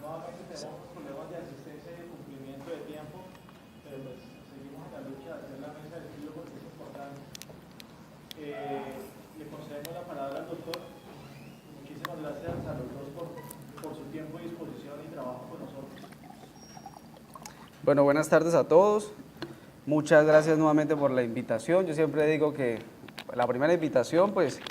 Nuevamente tenemos problemas de asistencia y de cumplimiento de tiempo, pero pues seguimos en la lucha de hacer la mesa de estudio porque es importante. Le concedemos la palabra al doctor. Muchísimas gracias a los dos por su tiempo y disposición y trabajo con nosotros. Bueno, buenas tardes a todos. Muchas gracias nuevamente por la invitación. Yo siempre digo que la primera invitación, pues,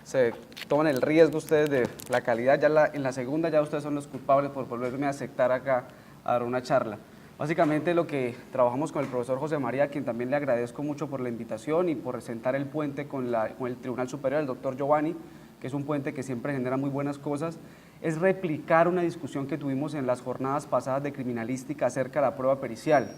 se toman el riesgo ustedes de la calidad. Ya en la segunda ya ustedes son los culpables por volverme a aceptar acá a dar una charla. Básicamente lo que trabajamos con el profesor José María, a quien también le agradezco mucho por la invitación y por presentar el puente con el Tribunal Superior, el doctor Giovanni, que es un puente que siempre genera muy buenas cosas, es replicar una discusión que tuvimos en las jornadas pasadas de criminalística acerca de la prueba pericial.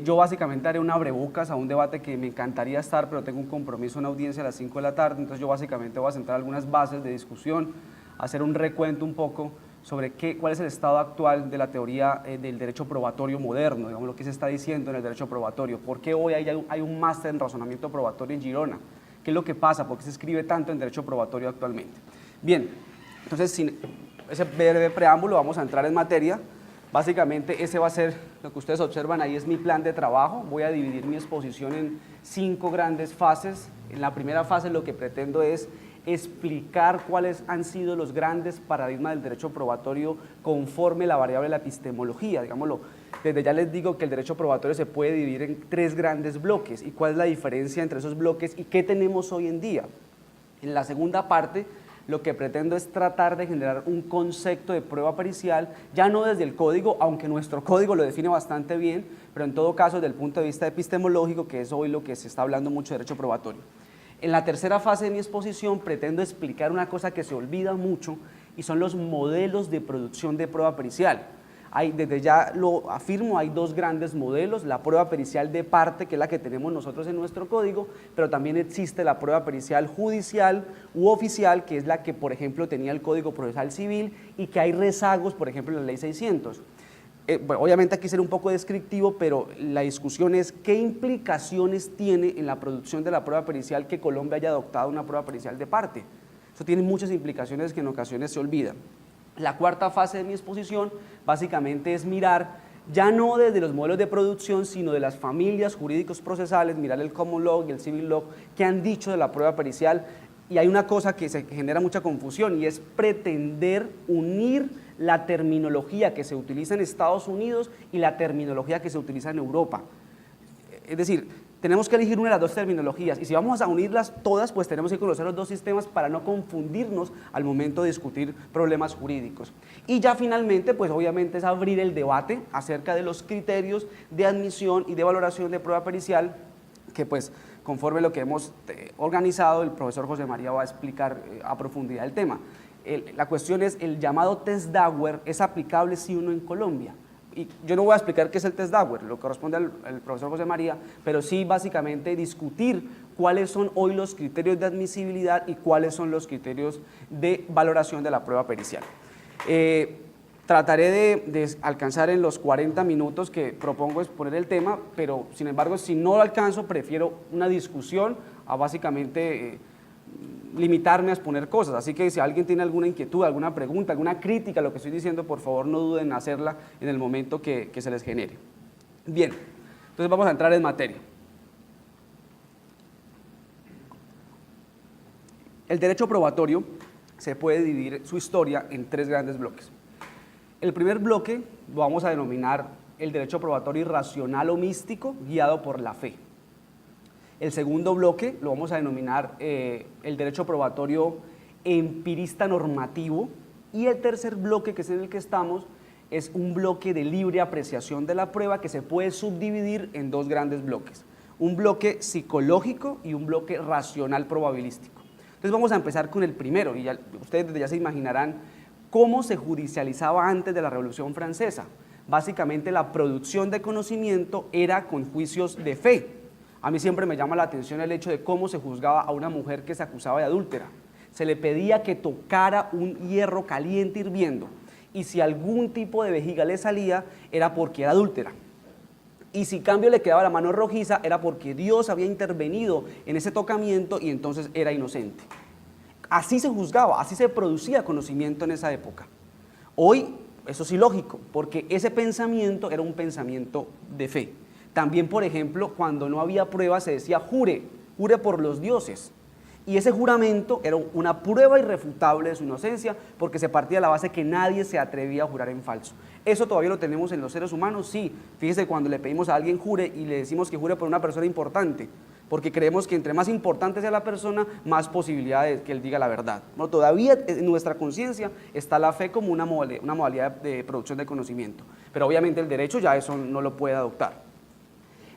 Yo básicamente haré un abrebocas a un debate que me encantaría estar, pero tengo un compromiso, una audiencia a las 5 de la tarde, entonces yo básicamente voy a centrar algunas bases de discusión, hacer un recuento un poco sobre cuál es el estado actual de la teoría del derecho probatorio moderno, digamos lo que se está diciendo en el derecho probatorio, por qué hoy hay un máster en razonamiento probatorio en Girona, qué es lo que pasa, por qué se escribe tanto en derecho probatorio actualmente. Bien, entonces sin ese breve preámbulo vamos a entrar en materia. Básicamente ese va a ser, lo que ustedes observan ahí es mi plan de trabajo. Voy a dividir mi exposición en 5 grandes fases. En la primera fase lo que pretendo es explicar cuáles han sido los grandes paradigmas del derecho probatorio conforme la variable de la epistemología. Digámoslo, desde ya les digo que el derecho probatorio se puede dividir en 3 grandes bloques y cuál es la diferencia entre esos bloques y qué tenemos hoy en día. En la segunda parte lo que pretendo es tratar de generar un concepto de prueba pericial, ya no desde el código, aunque nuestro código lo define bastante bien, pero en todo caso desde el punto de vista epistemológico, que es hoy lo que se está hablando mucho de derecho probatorio. En la tercera fase de mi exposición pretendo explicar una cosa que se olvida mucho y son los modelos de producción de prueba pericial. Desde ya lo afirmo, hay 2 grandes modelos, la prueba pericial de parte, que es la que tenemos nosotros en nuestro código, pero también existe la prueba pericial judicial u oficial, que es la que, por ejemplo, tenía el Código Procesal Civil y que hay rezagos, por ejemplo, en la Ley 600. Bueno, obviamente aquí será un poco descriptivo, pero la discusión es qué implicaciones tiene en la producción de la prueba pericial que Colombia haya adoptado una prueba pericial de parte. Eso tiene muchas implicaciones que en ocasiones se olvidan. La cuarta fase de mi exposición básicamente es mirar ya no desde los modelos de producción, sino de las familias jurídicos procesales, mirar el common law y el civil law que han dicho de la prueba pericial. Y hay una cosa que genera mucha confusión y es pretender unir la terminología que se utiliza en Estados Unidos y la terminología que se utiliza en Europa. Es decir, tenemos que elegir una de las 2 terminologías y si vamos a unirlas todas, pues tenemos que conocer los 2 sistemas para no confundirnos al momento de discutir problemas jurídicos. Y ya finalmente, pues obviamente es abrir el debate acerca de los criterios de admisión y de valoración de prueba pericial que pues conforme lo que hemos organizado, el profesor José María va a explicar a profundidad el tema. La cuestión es, el llamado test Dagüer es aplicable sí o no en Colombia. Y yo no voy a explicar qué es el test Dagüer, lo corresponde al profesor José María, pero sí básicamente discutir cuáles son hoy los criterios de admisibilidad y cuáles son los criterios de valoración de la prueba pericial. Trataré de alcanzar en los 40 minutos que propongo exponer el tema, pero sin embargo si no lo alcanzo prefiero una discusión a básicamente limitarme a exponer cosas, así que si alguien tiene alguna inquietud, alguna pregunta, alguna crítica a lo que estoy diciendo, por favor no duden en hacerla en el momento que se les genere. Bien, entonces vamos a entrar en materia. El derecho probatorio se puede dividir su historia en 3 grandes bloques. El primer bloque lo vamos a denominar el derecho probatorio irracional o místico guiado por la fe. El segundo bloque lo vamos a denominar el derecho probatorio empirista normativo y el tercer bloque, que es en el que estamos, es un bloque de libre apreciación de la prueba que se puede subdividir en 2 grandes bloques, un bloque psicológico y un bloque racional probabilístico. Entonces vamos a empezar con el primero y ustedes desde ya se imaginarán cómo se judicializaba antes de la Revolución Francesa. Básicamente la producción de conocimiento era con juicios de fe. A mí siempre me llama la atención el hecho de cómo se juzgaba a una mujer que se acusaba de adúltera. Se le pedía que tocara un hierro caliente hirviendo y si algún tipo de vejiga le salía era porque era adúltera. Y si en cambio le quedaba la mano rojiza era porque Dios había intervenido en ese tocamiento y entonces era inocente. Así se juzgaba, así se producía conocimiento en esa época. Hoy Eso es ilógico, porque ese pensamiento era un pensamiento de fe. También, por ejemplo, cuando no había pruebas se decía jure por los dioses. Y ese juramento era una prueba irrefutable de su inocencia, porque se partía de la base que nadie se atrevía a jurar en falso. ¿Eso todavía lo tenemos en los seres humanos? Sí. Fíjese, cuando le pedimos a alguien jure y le decimos que jure por una persona importante, porque creemos que entre más importante sea la persona, más posibilidades que él diga la verdad. Bueno, todavía en nuestra conciencia está la fe como una modalidad de producción de conocimiento, pero obviamente el derecho ya eso no lo puede adoptar.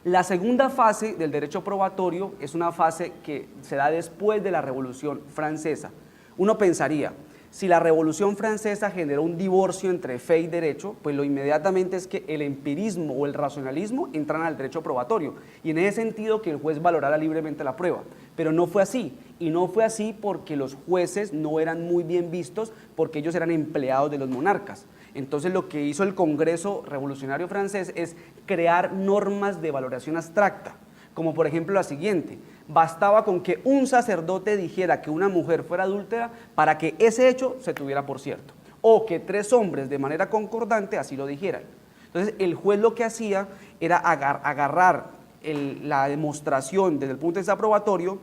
La segunda fase del derecho probatorio es una fase que se da después de la Revolución Francesa. Uno pensaría, si la Revolución Francesa generó un divorcio entre fe y derecho, pues lo inmediatamente es que el empirismo o el racionalismo entran al derecho probatorio, y en ese sentido que el juez valorara libremente la prueba. Pero no fue así, y no fue así porque los jueces no eran muy bien vistos, porque ellos eran empleados de los monarcas. Entonces lo que hizo el Congreso Revolucionario Francés es crear normas de valoración abstracta, como por ejemplo la siguiente: bastaba con que un sacerdote dijera que una mujer fuera adúltera para que ese hecho se tuviera por cierto, o que 3 hombres de manera concordante así lo dijeran. Entonces el juez lo que hacía era agarrar la demostración desde el punto de vista probatorio,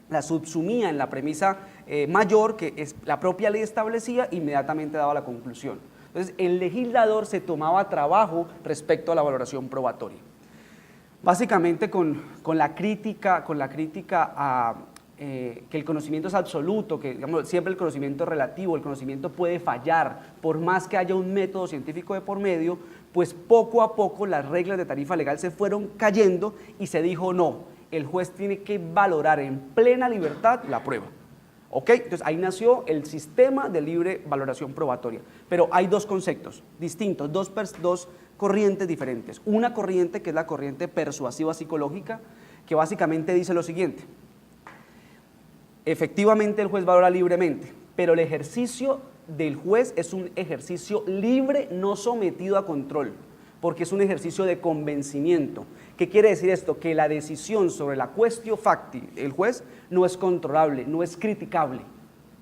la subsumía en la premisa mayor que la propia ley establecía, e inmediatamente daba la conclusión. Entonces, el legislador se tomaba trabajo respecto a la valoración probatoria. Básicamente con la crítica a que el conocimiento es absoluto, que digamos, siempre el conocimiento es relativo, el conocimiento puede fallar, por más que haya un método científico de por medio, pues poco a poco las reglas de tarifa legal se fueron cayendo y se dijo no, el juez tiene que valorar en plena libertad la prueba. ¿Ok? Entonces ahí nació el sistema de libre valoración probatoria. Pero hay 2 conceptos distintos, dos corrientes diferentes. Una corriente que es la corriente persuasiva psicológica, que básicamente dice lo siguiente: efectivamente el juez valora libremente, pero el ejercicio del juez es un ejercicio libre, no sometido a control, porque es un ejercicio de convencimiento. ¿Qué quiere decir esto? Que la decisión sobre la quaestio facti del juez no es controlable, no es criticable.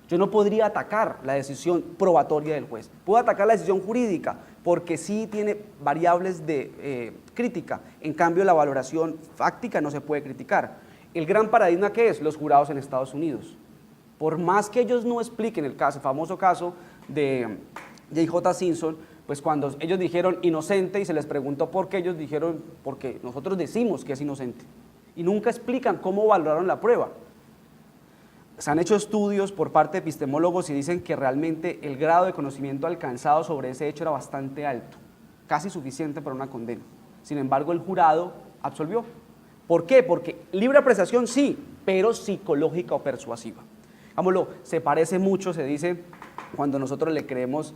Yo no podría atacar la decisión probatoria del juez. Puedo atacar la decisión jurídica, porque sí tiene variables de crítica. En cambio, la valoración fáctica no se puede criticar. El gran paradigma, ¿qué es? Los jurados en Estados Unidos. Por más que ellos no expliquen el famoso caso de J.J. Simpson, pues cuando ellos dijeron inocente y se les preguntó por qué, ellos dijeron porque nosotros decimos que es inocente, y nunca explican cómo valoraron la prueba. Se han hecho estudios por parte de epistemólogos y dicen que realmente el grado de conocimiento alcanzado sobre ese hecho era bastante alto, casi suficiente para una condena. Sin embargo, el jurado absolvió. ¿Por qué? Porque libre apreciación sí, pero psicológica o persuasiva. Digámoslo, se parece mucho, se dice, cuando nosotros le creemos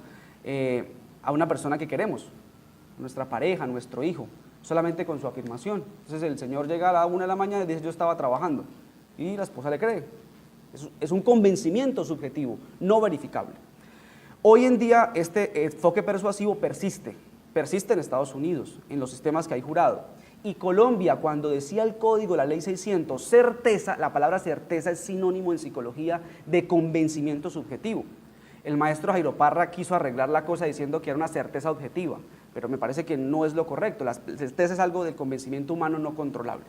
a una persona que queremos, nuestra pareja, nuestro hijo, solamente con su afirmación. Entonces el señor llega a la 1 de la mañana y dice yo estaba trabajando, y la esposa le cree. Es un convencimiento subjetivo, no verificable. Hoy en día este enfoque persuasivo persiste en Estados Unidos, en los sistemas que hay jurado. Y Colombia, cuando decía el código, la ley 600, certeza, la palabra certeza es sinónimo en psicología de convencimiento subjetivo. El maestro Jairo Parra quiso arreglar la cosa diciendo que era una certeza objetiva, pero me parece que no es lo correcto. La certeza es algo del convencimiento humano no controlable.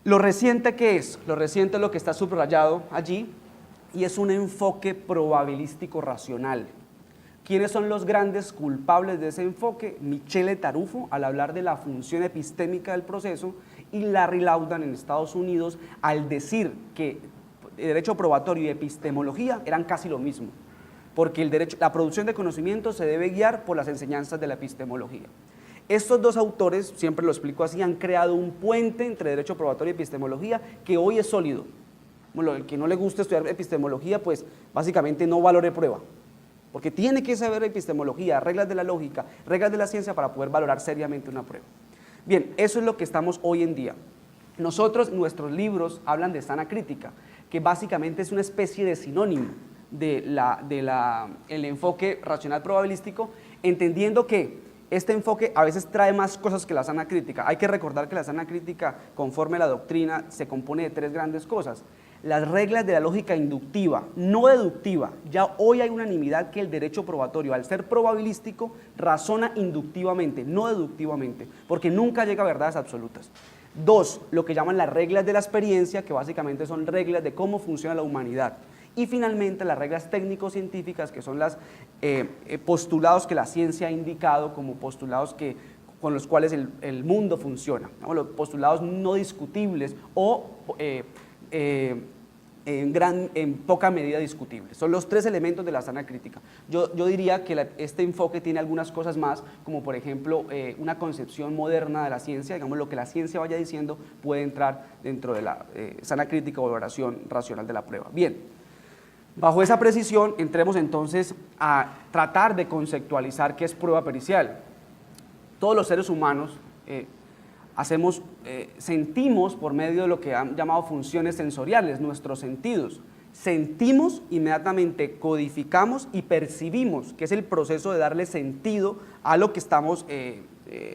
Lo reciente, ¿qué es? Lo reciente es lo que está subrayado allí, y es un enfoque probabilístico racional. ¿Quiénes son los grandes culpables de ese enfoque? Michele Tarufo, al hablar de la función epistémica del proceso, y Larry Laudan en Estados Unidos, al decir que derecho probatorio y epistemología eran casi lo mismo, porque la producción de conocimiento se debe guiar por las enseñanzas de la epistemología. Estos 2 autores, siempre lo explico así, han creado un puente entre derecho probatorio y epistemología que hoy es sólido. Bueno, el que no le guste estudiar epistemología, pues básicamente no valore prueba, porque tiene que saber epistemología, reglas de la lógica, reglas de la ciencia para poder valorar seriamente una prueba. Bien, eso es lo que estamos hoy en día. Nuestros libros hablan de sana crítica, que básicamente es una especie de sinónimo del enfoque racional probabilístico, entendiendo que este enfoque a veces trae más cosas que la sana crítica. Hay que recordar que la sana crítica, conforme a la doctrina, se compone de 3 grandes cosas: las reglas de la lógica inductiva, no deductiva. Ya hoy hay unanimidad que el derecho probatorio, al ser probabilístico, razona inductivamente, no deductivamente, porque nunca llega a verdades absolutas. 2, lo que llaman las reglas de la experiencia, que básicamente son reglas de cómo funciona la humanidad. Y finalmente las reglas técnico-científicas, que son los postulados que la ciencia ha indicado como postulados con los cuales el mundo funciona, ¿no? Los postulados no discutibles o en poca medida discutibles. Son los 3 elementos de la sana crítica. Yo diría que este enfoque tiene algunas cosas más, como por ejemplo una concepción moderna de la ciencia, digamos lo que la ciencia vaya diciendo puede entrar dentro de la sana crítica o valoración racional de la prueba. Bien, bajo esa precisión entremos entonces a tratar de conceptualizar qué es prueba pericial. Todos los seres humanos sentimos por medio de lo que han llamado funciones sensoriales, nuestros sentidos. Sentimos, inmediatamente codificamos y percibimos, que es el proceso de darle sentido a lo que estamos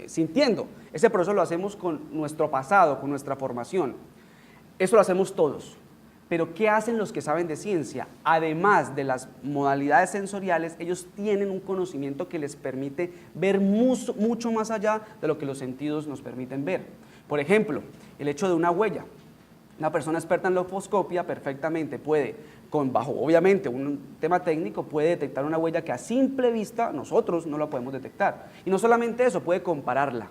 sintiendo. Ese proceso lo hacemos con nuestro pasado, con nuestra formación. Eso lo hacemos todos. Pero ¿qué hacen los que saben de ciencia? Además de las modalidades sensoriales, ellos tienen un conocimiento que les permite ver mucho más allá de lo que los sentidos nos permiten ver. Por ejemplo, el hecho de una huella. Una persona experta en lofoscopia perfectamente puede, bajo obviamente un tema técnico, puede detectar una huella que a simple vista nosotros no la podemos detectar. Y no solamente eso, puede compararla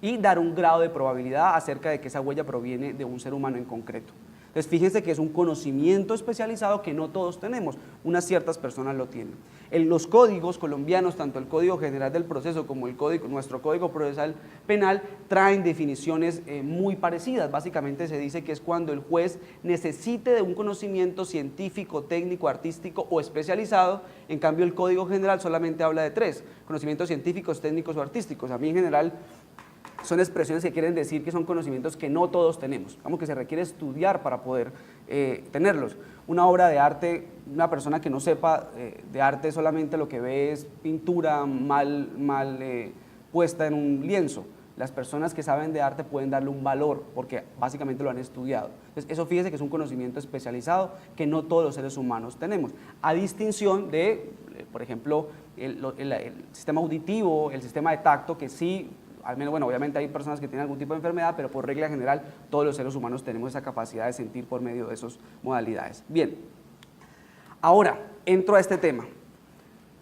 y dar un grado de probabilidad acerca de que esa huella proviene de un ser humano en concreto. Entonces, fíjense que es un conocimiento especializado que no todos tenemos, unas ciertas personas lo tienen. En los códigos colombianos, tanto el Código General del Proceso como nuestro Código Procesal Penal, traen definiciones muy parecidas. Básicamente se dice que es cuando el juez necesite de un conocimiento científico, técnico, artístico o especializado. En cambio, el Código General solamente habla de 3, conocimientos científicos, técnicos o artísticos. A mí en general son expresiones que quieren decir que son conocimientos que no todos tenemos, digamos que se requiere estudiar para poder tenerlos. Una obra de arte, una persona que no sepa de arte solamente lo que ve es pintura mal puesta en un lienzo. Las personas que saben de arte pueden darle un valor porque básicamente lo han estudiado. Entonces, eso fíjese que es un conocimiento especializado que no todos los seres humanos tenemos, a distinción de, por ejemplo, el sistema auditivo, el sistema de tacto, que sí, al menos, bueno, obviamente hay personas que tienen algún tipo de enfermedad, pero por regla general todos los seres humanos tenemos esa capacidad de sentir por medio de esas modalidades. Bien, ahora entro a este tema.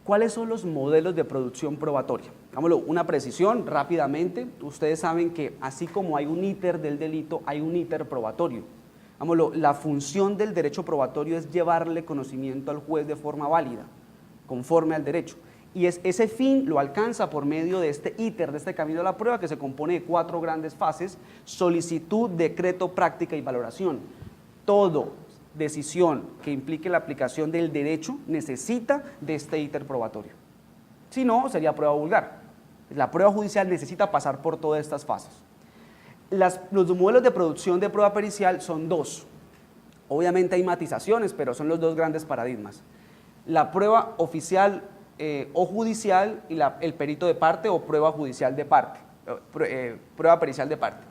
¿Cuáles son los modelos de producción probatoria? Hagámoslo una precisión rápidamente. Ustedes saben que así como hay un íter del delito, hay un íter probatorio. Hagámoslo, la función del derecho probatorio es llevarle conocimiento al juez de forma válida, conforme al derecho. Y ese fin lo alcanza por medio de este íter, de este camino de la prueba, que se compone de 4 grandes fases: solicitud, decreto, práctica y valoración. Todo decisión que implique la aplicación del derecho necesita de este íter probatorio. Si no, sería prueba vulgar. La prueba judicial necesita pasar por todas estas fases. Los modelos de producción de prueba pericial son 2. Obviamente hay matizaciones, pero son los 2 grandes paradigmas. La prueba oficial o judicial y el perito de parte o prueba judicial de parte, prueba pericial de parte.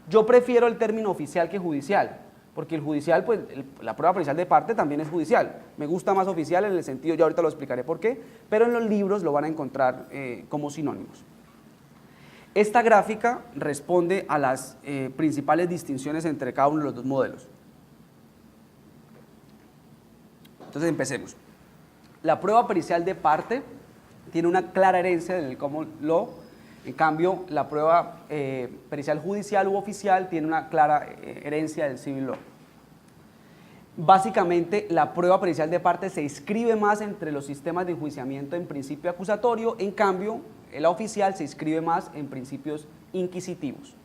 Yo prefiero el término oficial que judicial, porque el judicial, pues la prueba pericial de parte también es judicial. Me gusta más oficial en el sentido, yo ahorita lo explicaré por qué, pero en los libros lo van a encontrar como sinónimos. Esta gráfica responde a las principales distinciones entre cada uno de los 2 modelos. Entonces empecemos. La prueba pericial de parte tiene una clara herencia del common law. En cambio, la prueba pericial judicial u oficial tiene una clara herencia del civil law. Básicamente, la prueba pericial de parte se inscribe más entre los sistemas de enjuiciamiento en principio acusatorio, en cambio, la oficial se inscribe más en principios inquisitivos.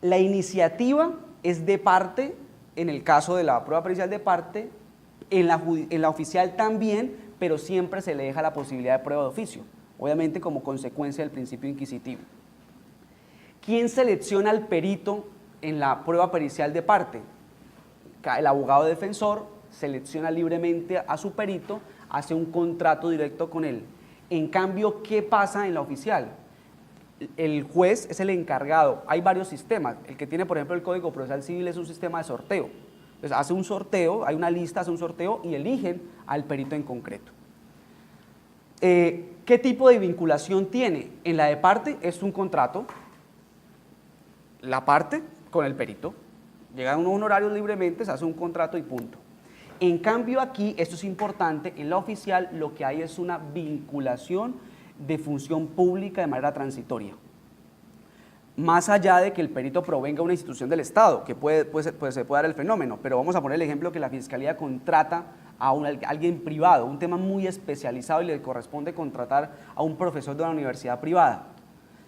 La iniciativa es de parte en el caso de la prueba pericial de parte, en la oficial también, pero siempre se le deja la posibilidad de prueba de oficio, obviamente como consecuencia del principio inquisitivo. ¿Quién selecciona al perito en la prueba pericial de parte? El abogado defensor selecciona libremente a su perito, hace un contrato directo con él. En cambio, ¿qué pasa en la oficial? El juez es el encargado. Hay varios sistemas. El que tiene, por ejemplo, el Código Procesal Civil es un sistema de sorteo, Entonces hace un sorteo, hay una lista, hace un sorteo y eligen al perito en concreto. ¿Qué tipo de vinculación tiene? En la de parte es un contrato, la parte con el perito, llegan unos honorarios libremente, se hace un contrato y punto. En cambio aquí, esto es importante, en la oficial lo que hay es una vinculación de función pública de manera transitoria. Más allá de que el perito provenga de una institución del Estado, que se puede dar el fenómeno, pero vamos a poner el ejemplo que la Fiscalía contrata a alguien privado, un tema muy especializado y le corresponde contratar a un profesor de una universidad privada.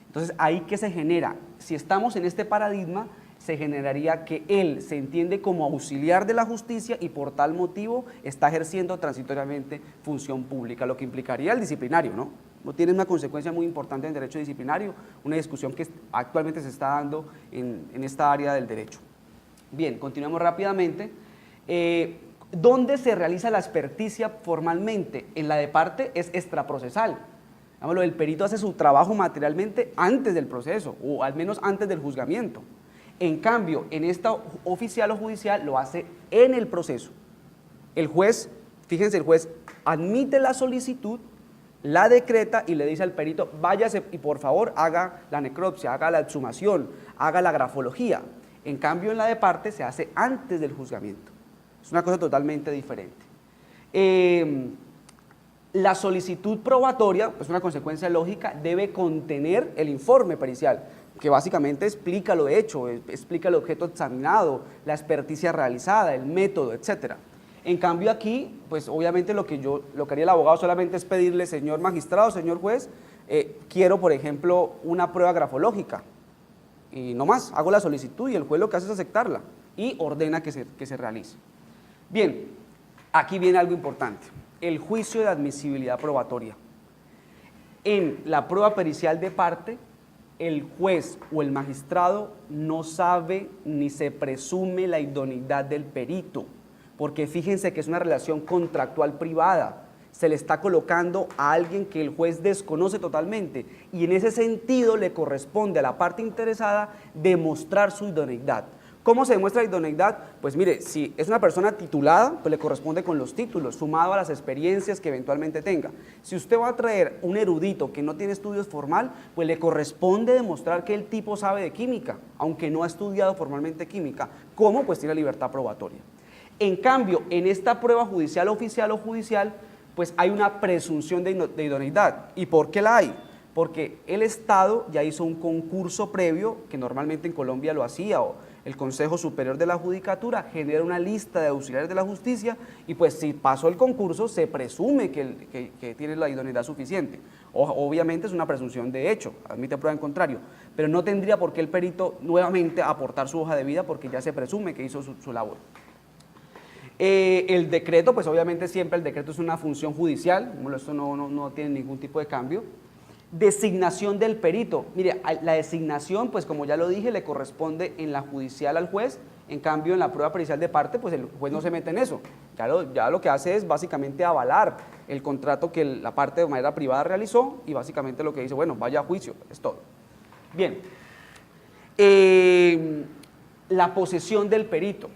Entonces, ahí ¿qué se genera? Si estamos en este paradigma, se generaría que él se entiende como auxiliar de la justicia y por tal motivo está ejerciendo transitoriamente función pública, lo que implicaría el disciplinario, ¿no? No tiene una consecuencia muy importante en derecho disciplinario, una discusión que actualmente se está dando en esta área del derecho. Bien, continuamos rápidamente. ¿Dónde se realiza la experticia formalmente? En la de parte es extraprocesal. El perito hace su trabajo materialmente antes del proceso, o al menos antes del juzgamiento. En cambio, en esta oficial o judicial lo hace en el proceso. El juez, fíjense, el juez admite la solicitud, la decreta y le dice al perito, váyase y por favor haga la necropsia, haga la exhumación, haga la grafología. En cambio, en la de parte se hace antes del juzgamiento. Es una cosa totalmente diferente. La solicitud probatoria, pues una consecuencia lógica, debe contener el informe pericial, que básicamente explica lo hecho, explica el objeto examinado, la experticia realizada, el método, etc. En cambio aquí, pues obviamente lo que haría el abogado solamente es pedirle, señor magistrado, señor juez, quiero, por ejemplo, una prueba grafológica, y no más, hago la solicitud y el juez lo que hace es aceptarla y ordena que se realice. Bien, aquí viene algo importante, el juicio de admisibilidad probatoria. En la prueba pericial de parte, el juez o el magistrado no sabe ni se presume la idoneidad del perito, porque fíjense que es una relación contractual privada, se le está colocando a alguien que el juez desconoce totalmente y en ese sentido le corresponde a la parte interesada demostrar su idoneidad. ¿Cómo se demuestra la idoneidad? Pues mire, si es una persona titulada, pues le corresponde con los títulos, sumado a las experiencias que eventualmente tenga. Si usted va a traer un erudito que no tiene estudios formal, pues le corresponde demostrar que el tipo sabe de química, aunque no ha estudiado formalmente química. ¿Cómo? Pues tiene libertad probatoria. En cambio, en esta prueba judicial oficial o judicial, pues hay una presunción de idoneidad. ¿Y por qué la hay? Porque el Estado ya hizo un concurso previo, que normalmente en Colombia lo hacía, o el Consejo Superior de la Judicatura genera una lista de auxiliares de la justicia y pues si pasó el concurso se presume que tiene la idoneidad suficiente. Obviamente es una presunción de hecho, admite prueba en contrario, pero no tendría por qué el perito nuevamente aportar su hoja de vida porque ya se presume que hizo su labor. El decreto, pues obviamente siempre el decreto es una función judicial, esto no tiene ningún tipo de cambio. Designación del perito. Mire, la designación, pues como ya lo dije, le corresponde en la judicial al juez, en cambio en la prueba pericial de parte, pues el juez no se mete en eso. Ya lo que hace es básicamente avalar el contrato que la parte de manera privada realizó y básicamente lo que dice, bueno, vaya a juicio, es todo. Bien. La posesión del perito.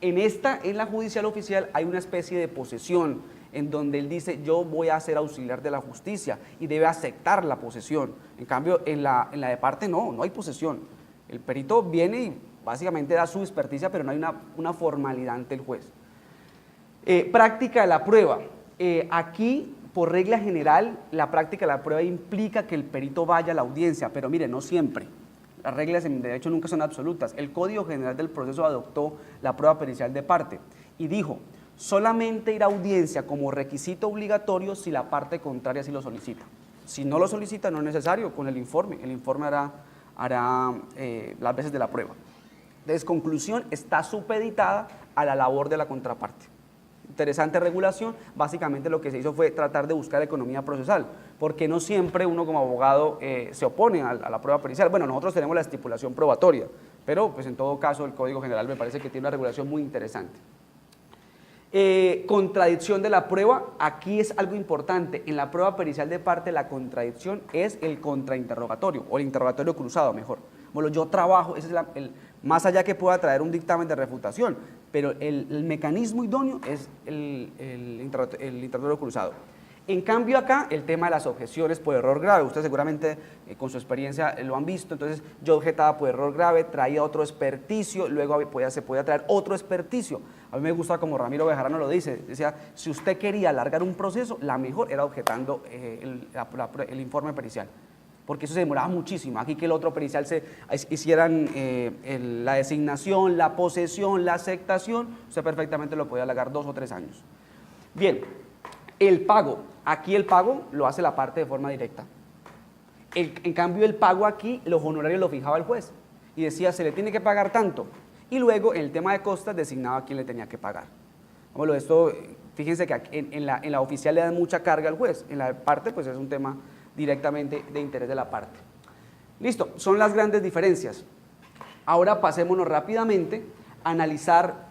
En la judicial oficial hay una especie de posesión en donde él dice yo voy a ser auxiliar de la justicia y debe aceptar la posesión. En cambio, en la de parte no hay posesión. El perito viene y básicamente da su experticia, pero no hay una formalidad ante el juez. Práctica de la prueba. Aquí, por regla general, la práctica de la prueba implica que el perito vaya a la audiencia, pero mire, no siempre. Las reglas en derecho nunca son absolutas. El Código General del Proceso adoptó la prueba pericial de parte y dijo, solamente ir a audiencia como requisito obligatorio si la parte contraria sí lo solicita. Si no lo solicita, no es necesario con el informe hará las veces de la prueba. Entonces, conclusión, está supeditada a la labor de la contraparte. Interesante regulación, básicamente lo que se hizo fue tratar de buscar economía procesal, porque no siempre uno como abogado se opone a la prueba pericial. Bueno, nosotros tenemos la estipulación probatoria, pero pues en todo caso el Código General me parece que tiene una regulación muy interesante. Contradicción de la prueba, aquí es algo importante, en la prueba pericial de parte la contradicción es el contrainterrogatorio, o el interrogatorio cruzado mejor. Bueno, yo trabajo, ese es más allá que pueda traer un dictamen de refutación, pero el mecanismo idóneo es el interrogatorio cruzado. En cambio acá, el tema de las objeciones por error grave, ustedes seguramente con su experiencia lo han visto, entonces yo objetaba por error grave, traía otro experticio, luego se podía traer otro experticio. A mí me gusta como Ramiro Bejarano lo dice, decía, si usted quería alargar un proceso, la mejor era objetando el informe pericial, porque eso se demoraba muchísimo. Aquí que el otro pericial hicieran la designación, la posesión, la aceptación, usted perfectamente lo podía alargar 2 o 3 años. Bien, el pago. Aquí el pago lo hace la parte de forma directa. En cambio, el pago aquí, los honorarios los fijaba el juez y decía, se le tiene que pagar tanto. Y luego, en el tema de costas, designaba a quién le tenía que pagar. Bueno, esto, fíjense que en la oficial le dan mucha carga al juez, en la parte, pues es un tema directamente de interés de la parte. Listo, son las grandes diferencias. Ahora pasémonos rápidamente a analizar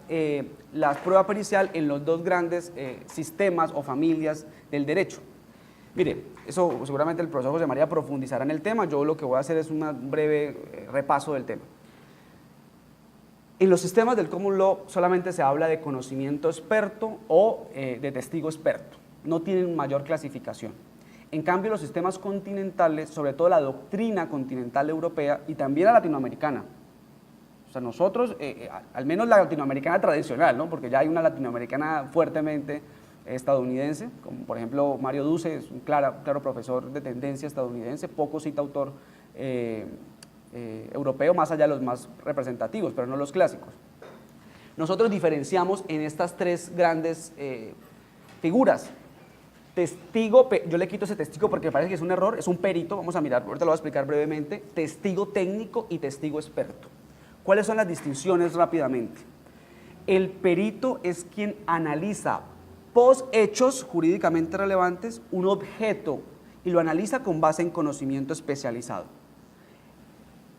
la prueba pericial en los dos grandes sistemas o familias del derecho. Mire, eso seguramente el profesor José María profundizará en el tema, yo lo que voy a hacer es un breve repaso del tema. En los sistemas del common law solamente se habla de conocimiento experto o de testigo experto, no tienen mayor clasificación. En cambio, los sistemas continentales, sobre todo la doctrina continental europea y también la latinoamericana, o sea, nosotros, al menos la latinoamericana tradicional, ¿no? Porque ya hay una latinoamericana fuertemente estadounidense, como por ejemplo Mario Duce, es un claro profesor de tendencia estadounidense, poco cita autor europeo, más allá de los más representativos, pero no los clásicos. Nosotros diferenciamos en estas tres grandes figuras. Testigo, yo le quito ese testigo porque me parece que es un error, es un perito, vamos a mirar, ahorita lo voy a explicar brevemente, testigo técnico y testigo experto. ¿Cuáles son las distinciones rápidamente? El perito es quien analiza post hechos jurídicamente relevantes un objeto y lo analiza con base en conocimiento especializado.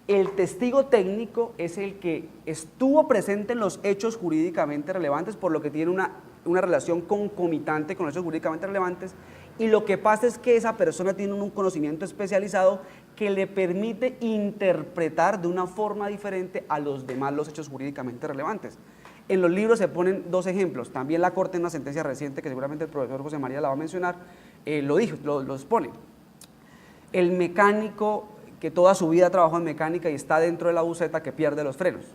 El testigo técnico es el que estuvo presente en los hechos jurídicamente relevantes, por lo que tiene una relación concomitante con los hechos jurídicamente relevantes, y lo que pasa es que esa persona tiene un conocimiento especializado que le permite interpretar de una forma diferente a los demás los hechos jurídicamente relevantes. En los libros se ponen dos ejemplos, también la Corte en una sentencia reciente que seguramente el profesor José María la va a mencionar, lo expone. El mecánico que toda su vida trabajó en mecánica y está dentro de la buseta que pierde los frenos.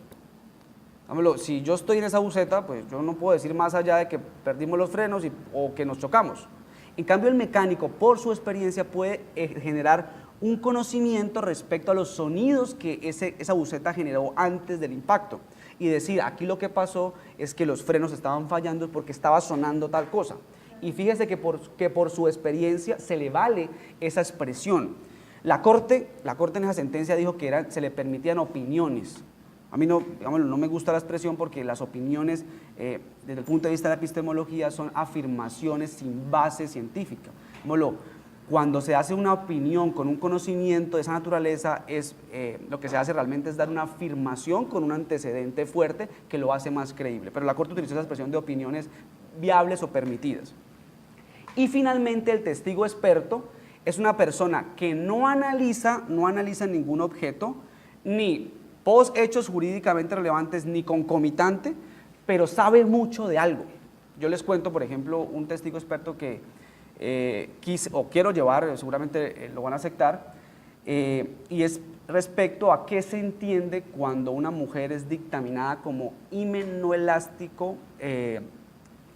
Si yo estoy en esa buseta, pues yo no puedo decir más allá de que perdimos los frenos o que nos chocamos. En cambio, el mecánico, por su experiencia, puede generar un conocimiento respecto a los sonidos que esa buseta generó antes del impacto y decir, aquí lo que pasó es que los frenos estaban fallando porque estaba sonando tal cosa. Y fíjese que por su experiencia se le vale esa expresión. La Corte en esa sentencia dijo que se le permitían opiniones. A mí no me gusta la expresión porque las opiniones, desde el punto de vista de la epistemología, son afirmaciones sin base científica. Cuando se hace una opinión con un conocimiento de esa naturaleza, lo que se hace realmente es dar una afirmación con un antecedente fuerte que lo hace más creíble. Pero la Corte utilizó esa expresión de opiniones viables o permitidas. Y finalmente, el testigo experto es una persona que no analiza ningún objeto, ni post hechos jurídicamente relevantes, ni concomitante, pero sabe mucho de algo. Yo les cuento, por ejemplo, un testigo experto que quiero llevar, seguramente lo van a aceptar, y es respecto a qué se entiende cuando una mujer es dictaminada como himen no elástico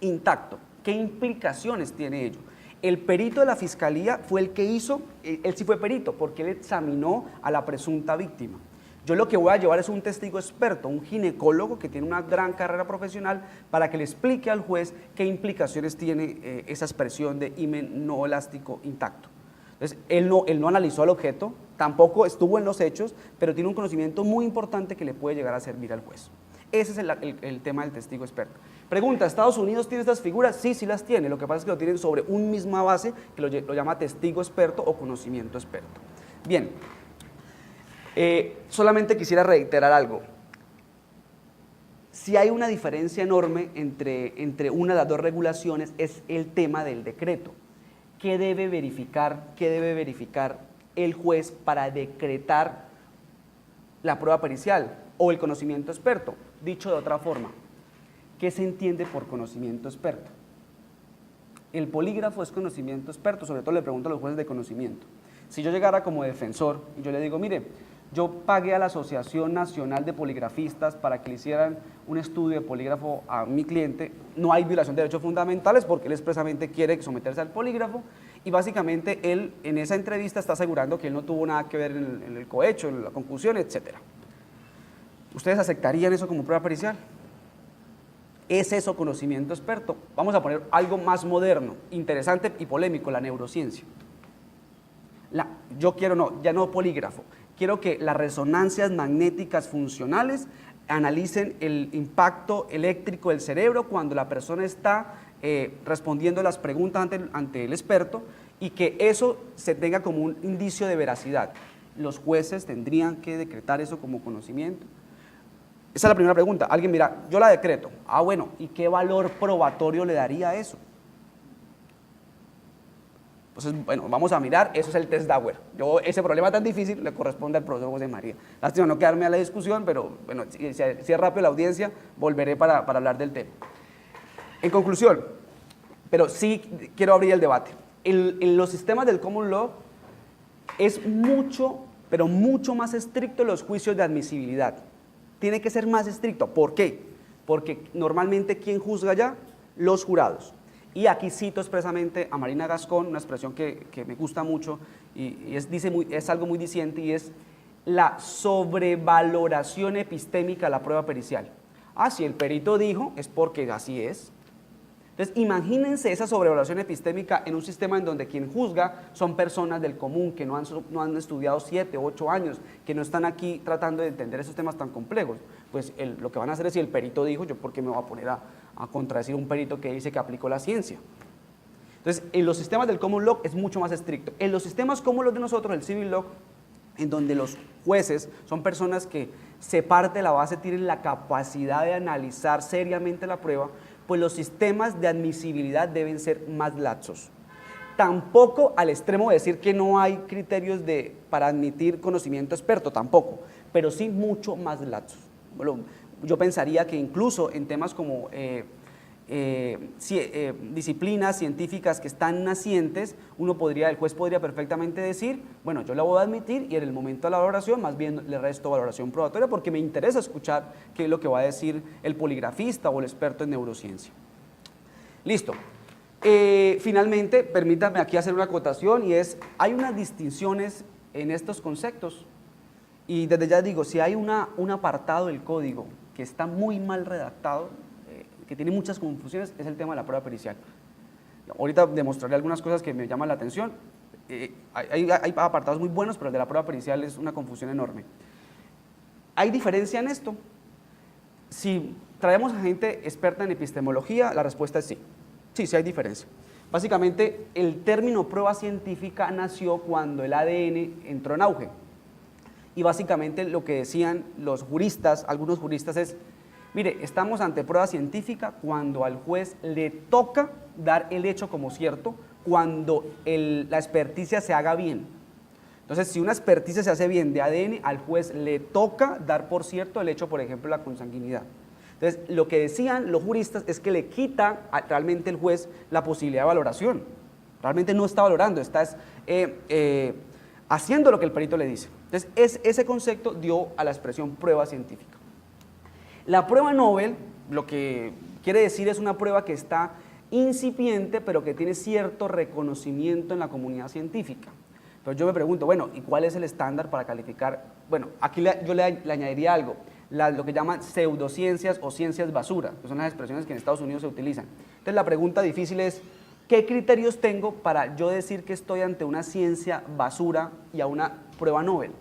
intacto. ¿Qué implicaciones tiene ello? El perito de la fiscalía fue el que hizo, él sí fue perito, porque él examinó a la presunta víctima. Yo lo que voy a llevar es un testigo experto, un ginecólogo que tiene una gran carrera profesional para que le explique al juez qué implicaciones tiene esa expresión de himen no elástico intacto. Entonces, él no analizó el objeto, tampoco estuvo en los hechos, pero tiene un conocimiento muy importante que le puede llegar a servir al juez. Ese es el tema del testigo experto. Pregunta, ¿Estados Unidos tiene estas figuras? Sí, sí las tiene. Lo que pasa es que lo tienen sobre una misma base que lo llama testigo experto o conocimiento experto. Bien, solamente quisiera reiterar algo. Si hay una diferencia enorme entre una de las dos regulaciones es el tema del decreto. ¿Qué debe verificar el juez para decretar la prueba pericial o el conocimiento experto. Dicho de otra forma, ¿qué se entiende por conocimiento experto? El polígrafo es conocimiento experto, sobre todo le pregunto a los jueces de conocimiento. Si yo llegara como defensor y yo le digo, mire, yo pagué a la Asociación Nacional de Poligrafistas para que le hicieran un estudio de polígrafo a mi cliente, no hay violación de derechos fundamentales porque él expresamente quiere someterse al polígrafo y básicamente él en esa entrevista está asegurando que él no tuvo nada que ver en el cohecho, en la concusión, etc. ¿Ustedes aceptarían eso como prueba pericial? ¿Es eso conocimiento experto? Vamos a poner algo más moderno, interesante y polémico, la neurociencia. Yo quiero, ya no polígrafo, quiero que las resonancias magnéticas funcionales analicen el impacto eléctrico del cerebro cuando la persona está respondiendo las preguntas ante el experto y que eso se tenga como un indicio de veracidad. ¿Los jueces tendrían que decretar eso como conocimiento? Esa es la primera pregunta. Alguien mira, yo la decreto. Ah, bueno, ¿y qué valor probatorio le daría a eso? Entonces, bueno, vamos a mirar, eso es el test Dauer. Ese problema tan difícil le corresponde al profesor José María. Lástima no quedarme a la discusión, pero bueno, si es rápido la audiencia, volveré para hablar del tema. En conclusión, pero sí quiero abrir el debate. En los sistemas del Common Law es mucho, pero mucho más estricto los juicios de admisibilidad. Tiene que ser más estricto. ¿Por qué? Porque normalmente, ¿quién juzga ya? Los jurados. Y aquí cito expresamente a Marina Gascón, una expresión que me gusta mucho y es algo muy diciente, y es la sobrevaloración epistémica de la prueba pericial. Ah, si el perito dijo, es porque así es. Entonces, imagínense esa sobrevaloración epistémica en un sistema en donde quien juzga son personas del común, que no han estudiado 7, 8 años, que no están aquí tratando de entender esos temas tan complejos. Pues lo que van a hacer es, si el perito dijo, yo por qué me voy a poner a contradecir un perito que dice que aplicó la ciencia. Entonces, en los sistemas del Common Law es mucho más estricto. En los sistemas como los de nosotros, el Civil Law, en donde los jueces son personas que se parte de la base, tienen la capacidad de analizar seriamente la prueba, pues los sistemas de admisibilidad deben ser más laxos. Tampoco al extremo de decir que no hay criterios para admitir conocimiento experto, tampoco, pero sí mucho más laxos. Bueno, yo pensaría que incluso en temas como disciplinas científicas que están nacientes, el juez podría perfectamente decir, bueno, yo la voy a admitir y en el momento de la valoración más bien le resto valoración probatoria porque me interesa escuchar qué es lo que va a decir el poligrafista o el experto en neurociencia. Listo. Finalmente, permítanme aquí hacer una acotación y es, hay unas distinciones en estos conceptos y desde ya digo, si hay un apartado del código que está muy mal redactado, que tiene muchas confusiones, es el tema de la prueba pericial. Ahorita demostraré algunas cosas que me llaman la atención. Hay apartados muy buenos, pero el de la prueba pericial es una confusión enorme. ¿Hay diferencia en esto? Si traemos a gente experta en epistemología, la respuesta es sí. Sí hay diferencia. Básicamente, el término prueba científica nació cuando el ADN entró en auge. Y básicamente lo que decían los juristas, algunos juristas es, mire, estamos ante prueba científica cuando al juez le toca dar el hecho como cierto, cuando la experticia se haga bien. Entonces, si una experticia se hace bien de ADN, al juez le toca dar por cierto el hecho, por ejemplo, la consanguinidad. Entonces, lo que decían los juristas es que le quita realmente el juez la posibilidad de valoración. Realmente no está valorando, está haciendo lo que el perito le dice. Entonces, ese concepto dio a la expresión prueba científica. La prueba Nobel, lo que quiere decir es una prueba que está incipiente, pero que tiene cierto reconocimiento en la comunidad científica. Pero yo me pregunto, bueno, ¿y cuál es el estándar para calificar? Bueno, aquí yo le añadiría algo, lo que llaman pseudociencias o ciencias basura, que son las expresiones que en Estados Unidos se utilizan. Entonces la pregunta difícil es, ¿qué criterios tengo para yo decir que estoy ante una ciencia basura y a una prueba Nobel?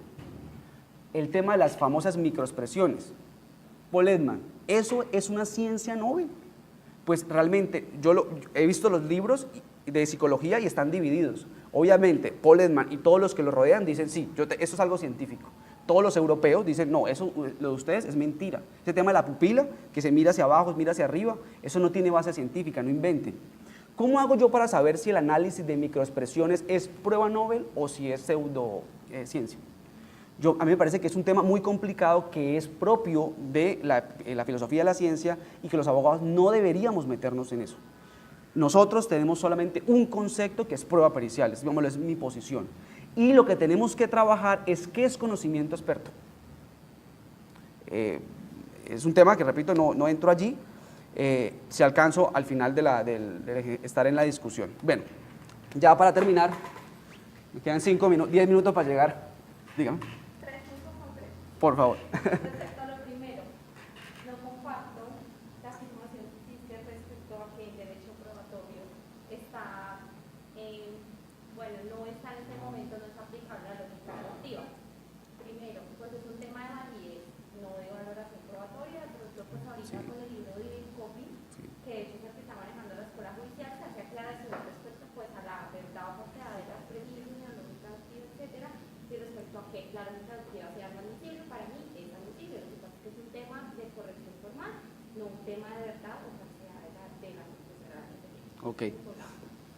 El tema de las famosas microexpresiones. Paul Ekman, ¿eso es una ciencia Nobel? Pues realmente, yo he visto los libros de psicología y están divididos. Obviamente, Paul Ekman y todos los que lo rodean dicen, sí, eso es algo científico. Todos los europeos dicen, no, eso lo de ustedes es mentira. Ese tema de la pupila, que se mira hacia abajo, mira hacia arriba, eso no tiene base científica, no inventen. ¿Cómo hago yo para saber si el análisis de microexpresiones es prueba Nobel o si es pseudociencia? A mí me parece que es un tema muy complicado que es propio de la filosofía de la ciencia y que los abogados no deberíamos meternos en eso. Nosotros tenemos solamente un concepto que es prueba pericial, es mi posición. Y lo que tenemos que trabajar es qué es conocimiento experto. Es un tema que, repito, no entro allí, si alcanzo al final de estar en la discusión. Bueno, ya para terminar, me quedan 10 minutos para llegar. Dígame. 3 puntos concretos. Por favor. Respecto a lo primero, no comparto la afirmación que hiciste respecto a que el derecho probatorio está, no está en este momento, no es aplicable a la lógica deductiva. Primero, pues es un tema de validez, no de valoración probatoria. De pronto, pues ahorita con el libro de Copy, que de hecho es el que está manejando la escuela judicial, se hace aclaración respecto pues a la verdad o falsedad de las premisas de la lógica deductiva, etcétera, y respecto a que la lógica deductiva sea admisible, para mí es admisible. Lo que pasa es que es un tema de corrección formal, no un tema de verdad o falsedad de la lógica. Ok.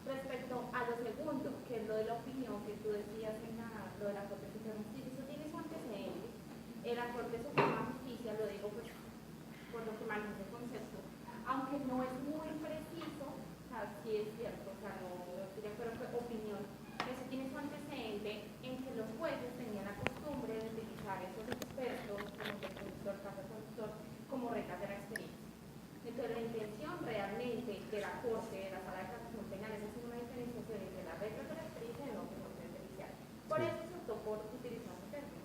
Respecto a lo segundo, que es lo de la opinión que tú decías lo de la Corte Suprema de Justicia, eso tiene su antecedente. La Corte Suprema de Justicia, lo digo pues por lo que manejo el concepto, aunque no es muy preciso, o sea, sí es cierto, o sea, no estoy de acuerdo con opinión, eso tiene su antecedente en que los jueces tenían la costumbre de utilizar esos expertos, como el conductor, caso conductor, como reglas de la experiencia. Entonces, la intención realmente de la Corte, de la Sala de Casación Penal, es hacer una diferenciación entre las reglas de la experiencia y el orden judicial. Por eso se optó por utilizar ese término.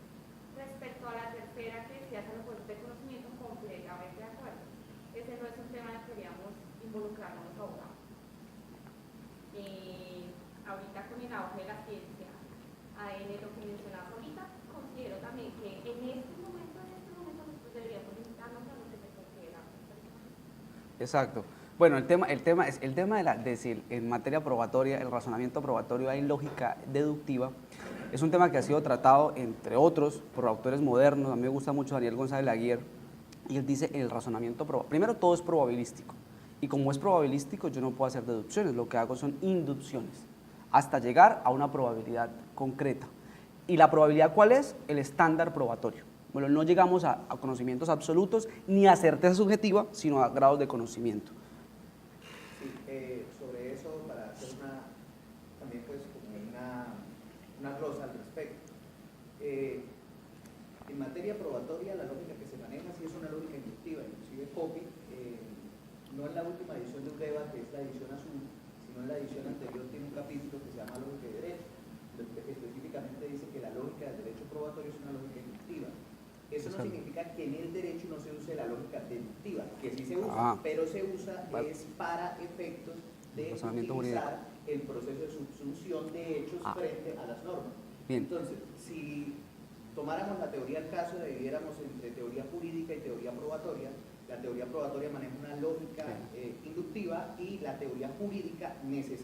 Respecto a la tercera que decías, a los puestos de conocimiento, completamente de acuerdo. Ese no es un tema en el que deberíamos involucrarnos los abogados. Ahorita con el auge de la ciencia, en lo que mencionabas ahorita, considero también que en este momento nosotros deberíamos limitarnos a lo que se considera. Exacto. Bueno, el tema de si en materia probatoria, el razonamiento probatorio hay lógica deductiva, es un tema que ha sido tratado, entre otros, por autores modernos. A mí me gusta mucho Daniel González Laguier, y él dice el razonamiento probatorio. Primero, todo es probabilístico, y como es probabilístico, yo no puedo hacer deducciones, lo que hago son inducciones, hasta llegar a una probabilidad concreta. ¿Y la probabilidad cuál es? El estándar probatorio. Bueno, no llegamos a conocimientos absolutos ni a certeza subjetiva, sino a grados de conocimiento. Sí, sobre eso, para hacer también pues como una glosa al respecto. En materia probatoria, la lógica que se maneja sí es una lógica inductiva, inclusive Copy, no en la última edición de UDEVA, que es la edición azul, sino en la edición anterior tiene un capítulo que se llama Lógica de Derecho, donde específicamente dice que la lógica del derecho probatorio es una lógica inductiva. Eso no significa que en el derecho no se use la lógica deductiva, que sí se usa, pero se usa es para efectos de utilizar el proceso de subsunción de hechos frente a las normas. Bien. Entonces, si tomáramos la teoría del caso, la dividiéramos entre teoría jurídica y teoría probatoria, la teoría probatoria maneja una lógica inductiva y la teoría jurídica necesariamente